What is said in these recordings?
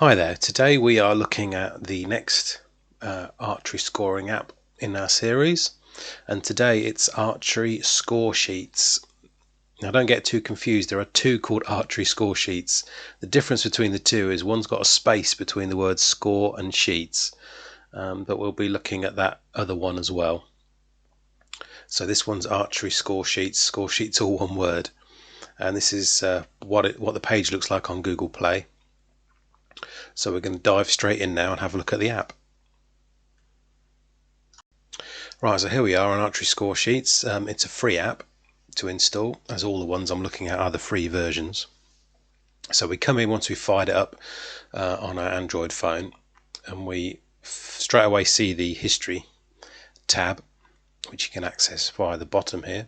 Hi there, today we are looking at the next archery scoring app in our series, and today it's Archery Scoresheets. Now don't get too confused, there are two called Archery Scoresheets. The difference between the two is one's got a space between the words score and sheets, but we'll be looking at that other one as well. So this one's Archery Scoresheets all one word, and this is what the page looks like on Google Play. So we're going to dive straight in now and have a look at the app. Right, so here we are on Archery Scoresheets. It's a free app to install, as all the ones I'm looking at are the free versions. So we come in once we fired it up on our Android phone, and we straight away see the history tab, which you can access via the bottom here.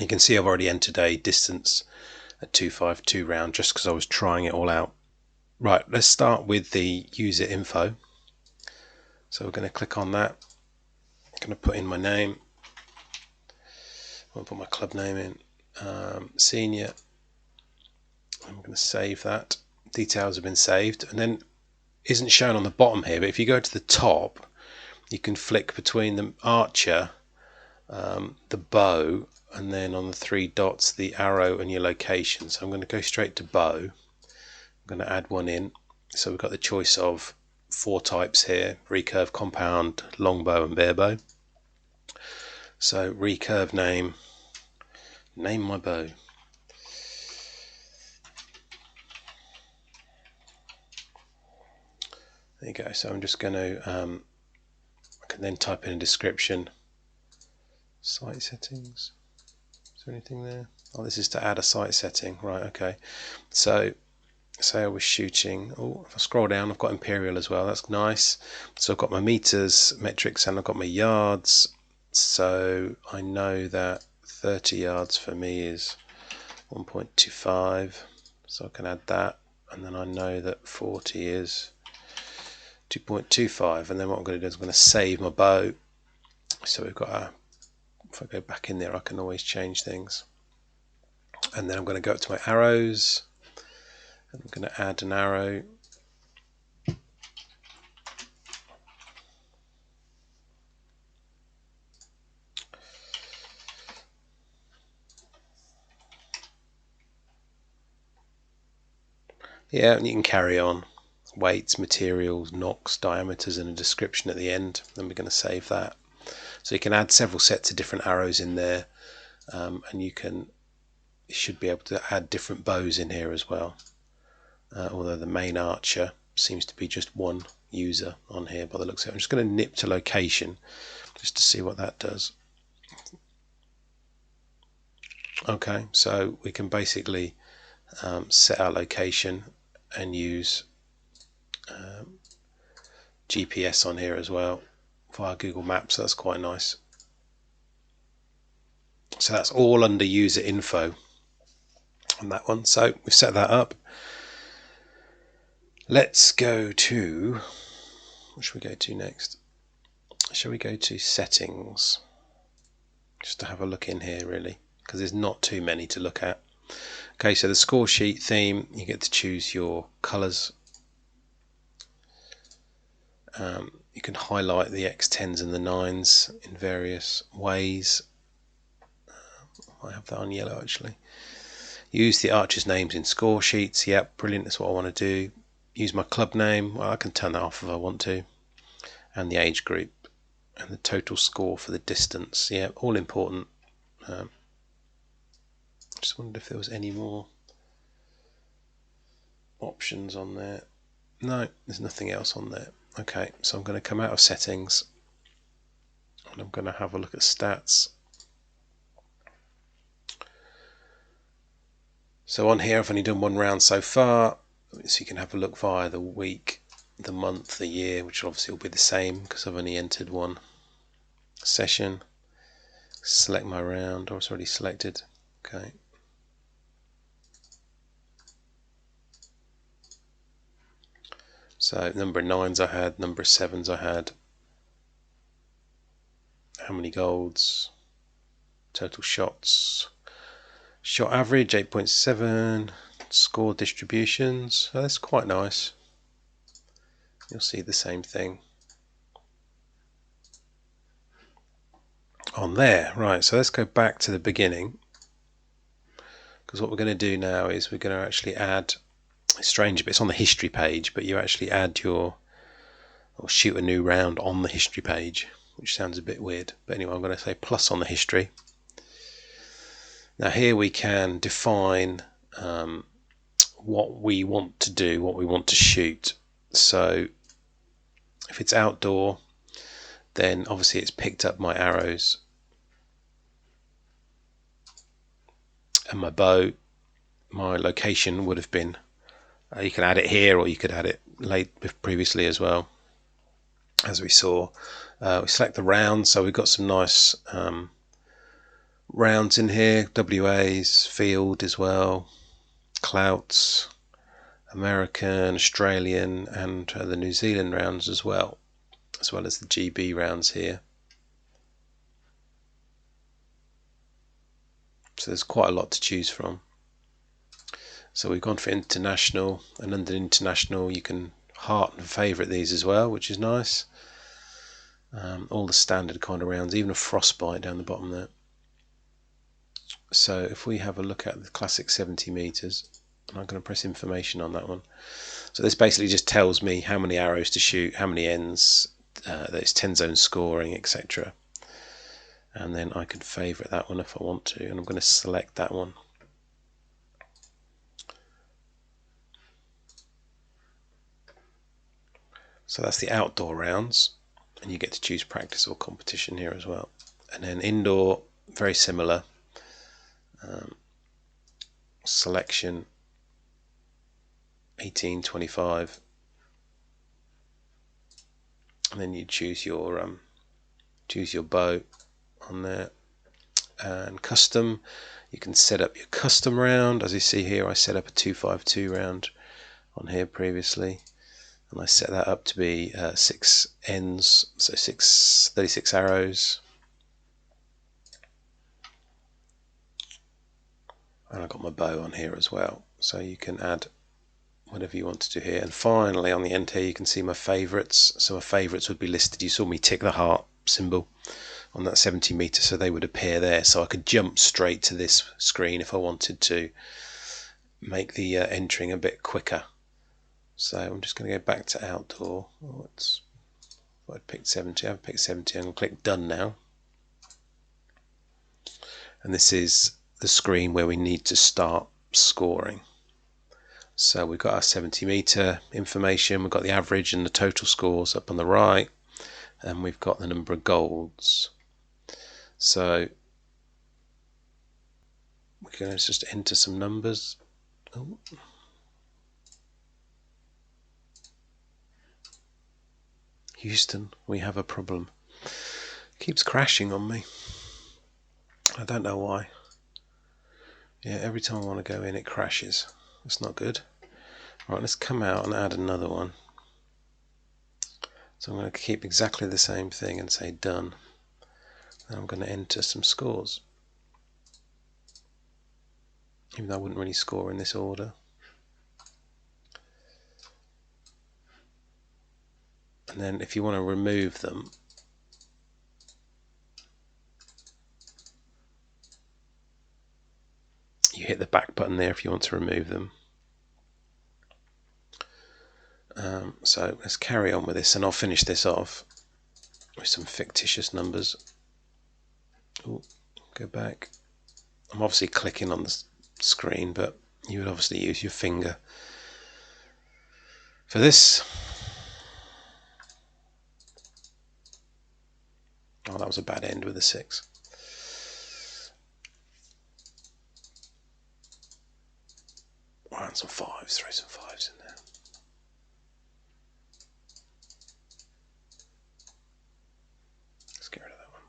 You can see I've already entered a distance at 252 round just because I was trying it all out. Right, let's start with the user info. So we're going to click on that. I'm going to put in my name. I'm going to put my club name in, senior. I'm going to save that. Details have been saved, and then isn't shown on the bottom here, but if you go to the top, you can flick between the archer, the bow, and then on the three dots, the arrow and your location. So I'm going to go straight to bow. I'm going to add one in. So we've got the choice of 4 types here: recurve, compound, longbow, and bare bow. So recurve name my bow. There you go. So I'm just going to I can then type in a description. Site settings. Is there anything there? Oh, this is to add a site setting. Right, okay. So say I was shooting. Oh, if I scroll down, I've got imperial as well. That's nice. So I've got my meters, metrics, and I've got my yards. So I know that 30 yards for me is 1.25. So I can add that. And then I know that 40 is 2.25. And then what I'm going to do is I'm going to save my bow. So we've got if I go back in there, I can always change things. And then I'm going to go up to my arrows. And I'm going to add an arrow. Yeah, and you can carry on. Weights, materials, knocks, diameters, and a description at the end. Then we're going to save that. So you can add several sets of different arrows in there, and you should be able to add different bows in here as well. Although the main archer seems to be just one user on here by the looks of it. I'm just going to nip to location just to see what that does. Okay, so we can basically set our location and use GPS on here as well via Google Maps. So that's quite nice. So that's all under user info on that one. So we've set that up. Let's go to, what should we go to next? Shall we go to settings? Just to have a look in here really, because there's not too many to look at. Okay, so the score sheet theme, you get to choose your colours. You can highlight the X10s and the 9s in various ways. I have that on yellow actually. Use the archers' names in score sheets. Yep, brilliant, that's what I want to do. Use my club name. Well, I can turn that off if I want to. And the age group. And the total score for the distance. Yeah, all important. Just wondered if there was any more options on there. No, there's nothing else on there. Okay, so I'm going to come out of settings and I'm going to have a look at stats. So on here I've only done one round so far, so you can have a look via the week, the month, the year, which obviously will be the same because I've only entered one session. Select my round. Oh, it's already selected. Okay. So number of 9s I had, number of 7s I had, how many golds, total shots, shot average 8.7, score distributions. Oh, that's quite nice. you'll see the same thing on there. Right, so let's go back to the beginning, because what we're going to do now is we're going to actually add, it's strange, but it's on the history page, but you actually add your, or shoot a new round on the history page, which sounds a bit weird, but anyway, I'm going to say plus on the history. Now here we can define what we want to do, what we want to shoot. So if it's outdoor, then obviously it's picked up my arrows and my bow. My location would have been, you can add it here, or you could add it late previously as well, as we saw. We select the rounds, so we've got some nice rounds in here, WAs, field as well, clouts, American, Australian, and the New Zealand rounds as well as the GB rounds here. So there's quite a lot to choose from. So we've gone for international, and under international you can heart and favourite these as well, which is nice. All the standard kind of rounds, even a frostbite down the bottom there. So if we have a look at the classic 70 meters, and I'm going to press information on that one. So this basically just tells me how many arrows to shoot, how many ends, that it's 10 zone scoring, etc. And then I can favourite that one if I want to, and I'm going to select that one. So that's the outdoor rounds, and you get to choose practice or competition here as well. And then indoor, very similar. Selection 18, 25, and then you choose your bow on there. And custom, you can set up your custom round. As you see here, I set up a 252 round on here previously, and I set that up to be 6 ends, so 36 arrows. And I've got my bow on here as well, so you can add whatever you want to do here. And finally on the end here you can see my favourites. So my favourites would be listed. You saw me tick the heart symbol on that 70 meter, so they would appear there, so I could jump straight to this screen if I wanted to make the entering a bit quicker. So I'm just going to go back to outdoor. I'd picked 70. I've picked 70. I'm going to click done now, and this is the screen where we need to start scoring. So we've got our 70 meter information, we've got the average and the total scores up on the right, and we've got the number of golds. So we're going to just enter some numbers. Oh. Houston, we have a problem. It keeps crashing on me. I don't know why. Yeah, every time I want to go in it crashes. That's not good. Right, let's come out and add another one. So I'm going to keep exactly the same thing and say done. And I'm going to enter some scores. Even though I wouldn't really score in this order. And then if you want to remove them, you hit the back button there if you want to remove them. So let's carry on with this, and I'll finish this off with some fictitious numbers. Ooh, go back. I'm obviously clicking on the screen, but you would obviously use your finger for this. Oh, that was a bad end with a 6. Wow, and some 5s, throw some 5s in there. Let's get rid of that one.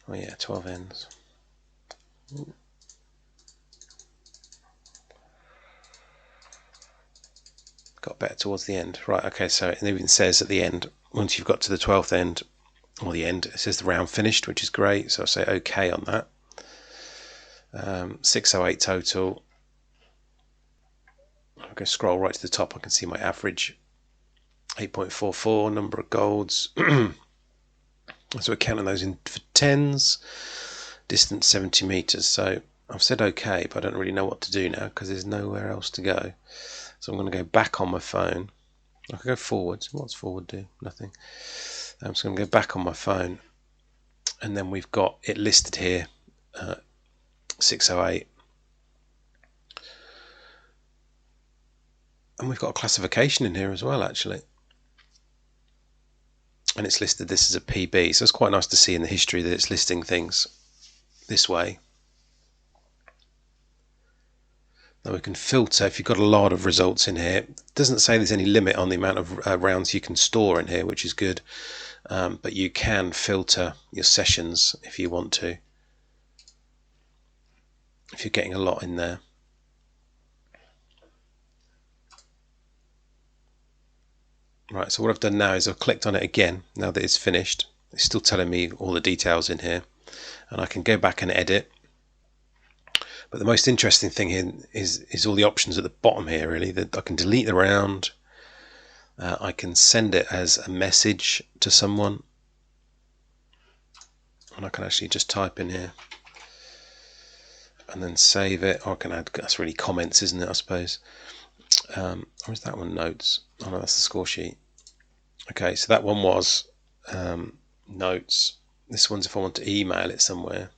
Oh yeah, 12 ends. Ooh. Got better towards the end. Right, okay, so it even says at the end, once you've got to the 12th end, or the end, it says the round finished, which is great, so I'll say OK on that. 608 total. I can scroll right to the top, I can see my average 8.44, number of golds. So we're counting those in for tens, distance 70 meters. So I've said okay, but I don't really know what to do now because there's nowhere else to go. So I'm going to go back on my phone. I can go forward. What's forward do? Nothing. So I'm going to go back on my phone, and then we've got it listed here, 608. And we've got a classification in here as well, actually. And it's listed this as a PB, so it's quite nice to see in the history that it's listing things this way. Now we can filter if you've got a lot of results in here. It doesn't say there's any limit on the amount of rounds you can store in here, which is good. But you can filter your sessions if you want to, if you're getting a lot in there. Right, so what I've done now is I've clicked on it again. Now that it's finished, it's still telling me all the details in here, and I can go back and edit. But the most interesting thing here is all the options at the bottom here, really. That I can delete the round, I can send it as a message to someone, and I can actually just type in here and then save it, or I can add, that's really comments, isn't it, I suppose. Or is that one notes? Oh no, that's the score sheet. Okay, so that one was notes. This one's if I want to email it somewhere.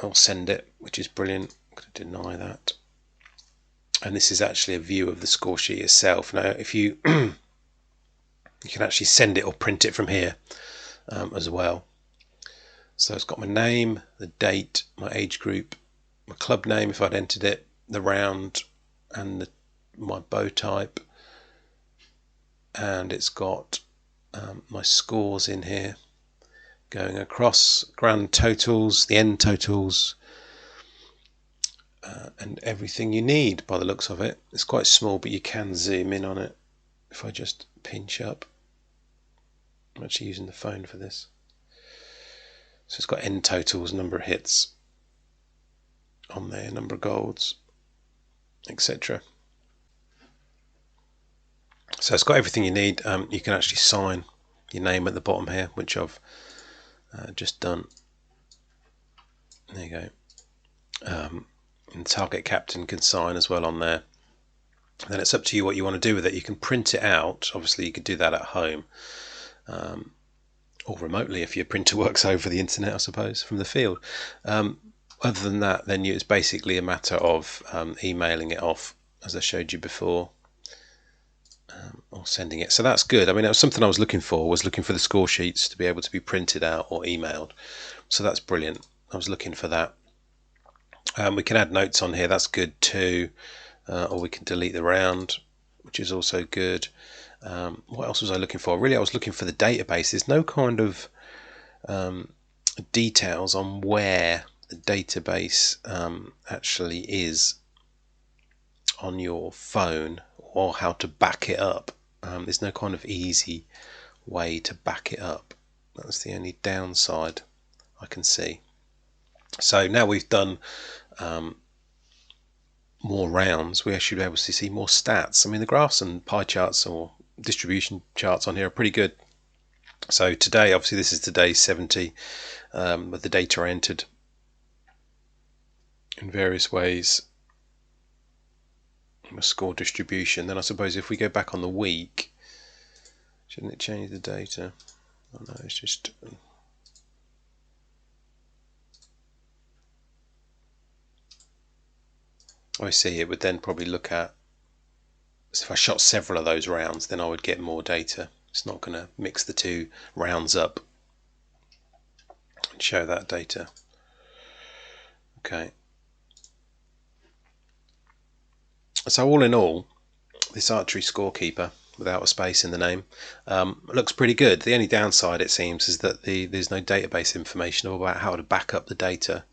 I'll send it, which is brilliant. I'm going to deny that. And this is actually a view of the score sheet itself. Now, if you you can actually send it or print it from here as well. So it's got my name, the date, my age group, my club name if I'd entered it, the round, and my bow type, and it's got my scores in here going across, grand totals, the end totals, and everything you need by the looks of it. It's quite small, but you can zoom in on it if I just pinch up. I'm actually using the phone for this. So it's got end totals, number of hits on there, number of golds, etc. So it's got everything you need. You can actually sign your name at the bottom here, which I've just done. There you go. And target captain can sign as well on there. And then it's up to you what you want to do with it. You can print it out. Obviously you could do that at home, or remotely if your printer works over the internet, I suppose, from the field. Other than that, then it's basically a matter of emailing it off, as I showed you before, or sending it. So that's good. I mean, that was something I was looking for the score sheets to be able to be printed out or emailed. So that's brilliant. I was looking for that. We can add notes on here, that's good too, or we can delete the round, which is also good. What else was I looking for? Really, I was looking for the database. There's no kind of details on where the database actually is on your phone, or how to back it up. There's no kind of easy way to back it up. That's the only downside I can see. So now we've done more rounds, we should be able to see more stats. I mean, the graphs and pie charts or distribution charts on here are pretty good. So today, obviously this is today 70, with the data I entered in various ways. My score distribution. Then I suppose if we go back on the week, shouldn't it change the data? Oh no, it's just... I see, it would then probably look at, so if I shot several of those rounds, then I would get more data. It's not going to mix the two rounds up and show that data. Okay. So all in all, this Archery Scorekeeper, without a space in the name, looks pretty good. The only downside, it seems, is that there's no database information about how to back up the data,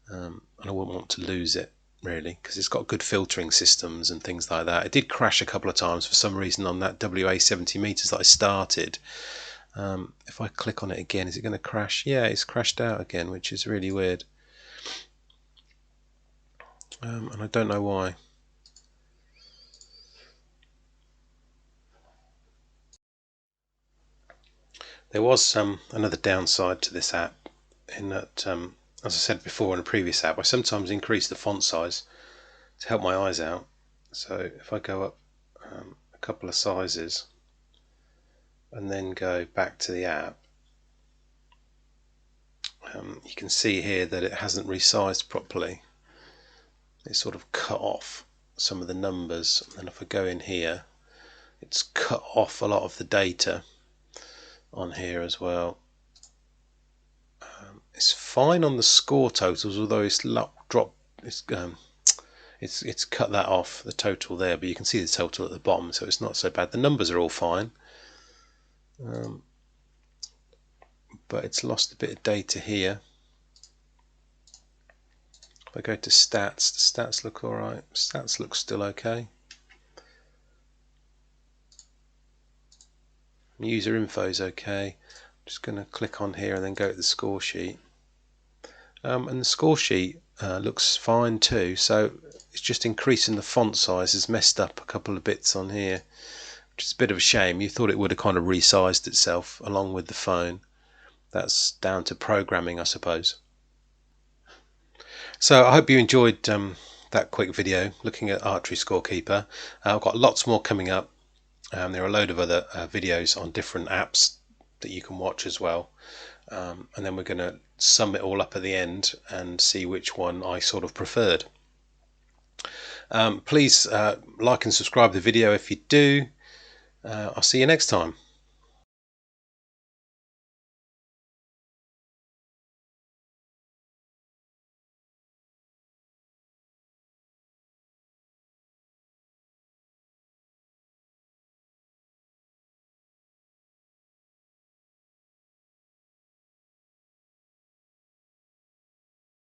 and I wouldn't want to lose it, really, because it's got good filtering systems and things like that. It did crash a couple of times for some reason on that WA 70 meters that I started. If I click on it again, is it going to crash? Yeah, it's crashed out again, which is really weird. and I don't know why. There was another downside to this app in that, as I said before in a previous app, I sometimes increase the font size to help my eyes out. So if I go up a couple of sizes and then go back to the app, you can see here that it hasn't resized properly. It's sort of cut off some of the numbers, and if I go in here, it's cut off a lot of the data on here as well. It's fine on the score totals, although it's it's cut that off, the total there, but you can see the total at the bottom, so it's not so bad. The numbers are all fine, but it's lost a bit of data here. If I go to stats, the stats look alright. Stats look still okay. User info is okay. I'm just going to click on here and then go to the score sheet. And the score sheet looks fine too, so it's just increasing the font size has messed up a couple of bits on here, which is a bit of a shame. You thought it would have kind of resized itself along with the phone. That's down to programming, I suppose. So I hope you enjoyed that quick video looking at Archery Scorekeeper. I've got lots more coming up. There are a load of other videos on different apps that you can watch as well. And then we're going to sum it all up at the end and see which one I sort of preferred. Please like and subscribe to the video if you do. I'll see you next time.